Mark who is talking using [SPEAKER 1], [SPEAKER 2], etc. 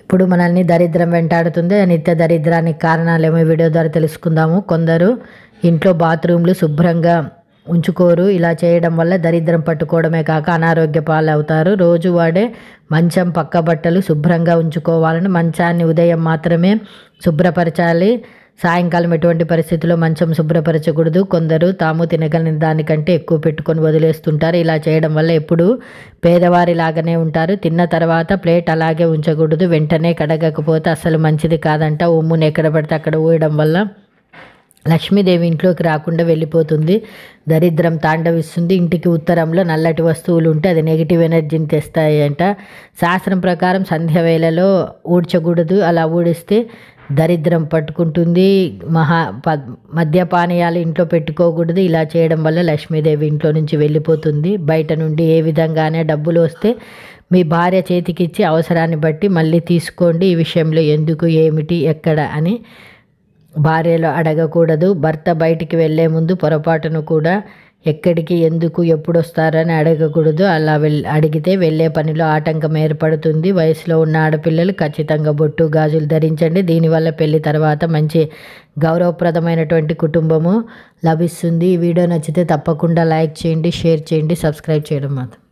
[SPEAKER 1] ఇప్పుడు మనల్ని దరిద్రం వెంటాడుతుంది. నిత్య దరిద్రానికి కారణాలేమో వీడియో ద్వారా తెలుసుకుందాము. కొందరు ఇంట్లో బాత్రూమ్లు శుభ్రంగా ఉంచుకోరు. ఇలా చేయడం వల్ల దరిద్రం పట్టుకోవడమే కాక అనారోగ్య పాలవుతారు. రోజు వాడే మంచం పక్క బట్టలు శుభ్రంగా ఉంచుకోవాలని, మంచాన్ని ఉదయం మాత్రమే శుభ్రపరచాలి. సాయంకాలం ఎటువంటి పరిస్థితుల్లో మంచం శుభ్రపరచకూడదు. కొందరు తాము తినగలిగిన దానికంటే ఎక్కువ పెట్టుకొని వదిలేస్తుంటారు. ఇలా చేయడం వల్ల ఎప్పుడూ పేదవారిలాగానే ఉంటారు. తిన్న తర్వాత ప్లేట్ అలాగే ఉంచకూడదు. వెంటనే కడగకపోతే అసలు మంచిది కాదంట. ఉమ్మును ఎక్కడ పడితే అక్కడ ఊయడం వల్ల లక్ష్మీదేవి ఇంట్లోకి రాకుండా వెళ్ళిపోతుంది. దరిద్రం తాండవిస్తుంది. ఇంటికి ఉత్తరంలో నల్లటి వస్తువులు ఉంటే అది నెగిటివ్ ఎనర్జీని తెస్తాయి అంట. శాస్త్రం ప్రకారం సంధ్య వేళలో ఊడ్చకూడదు. అలా ఊడిస్తే దరిద్రం పట్టుకుంటుంది. మద్యపానీయాలు ఇంట్లో పెట్టుకోకూడదు. ఇలా చేయడం వల్ల లక్ష్మీదేవి ఇంట్లో నుంచి వెళ్ళిపోతుంది. బయట నుండి ఏ విధంగానే డబ్బులు వస్తే మీ భార్య చేతికిచ్చి అవసరాన్ని బట్టి మళ్ళీ తీసుకోండి. ఈ విషయంలో ఎందుకు, ఏమిటి, ఎక్కడ అని భార్యలో అడగకూడదు. భర్త బయటికి వెళ్ళే ముందు పొరపాటును కూడా ఎక్కడికి, ఎందుకు, ఎప్పుడు వస్తారని అడగకూడదు. అలా అడిగితే వెళ్ళే పనిలో ఆటంకం ఏర్పడుతుంది. వయసులో ఉన్న ఆడపిల్లలు ఖచ్చితంగా బొట్టు గాజులు ధరించండి. దీనివల్ల పెళ్లి తర్వాత మంచి గౌరవప్రదమైనటువంటి కుటుంబము లభిస్తుంది. ఈ వీడియో నచ్చితే తప్పకుండా లైక్ చేయండి, షేర్ చేయండి, సబ్స్క్రైబ్ చేయడం మాత్రం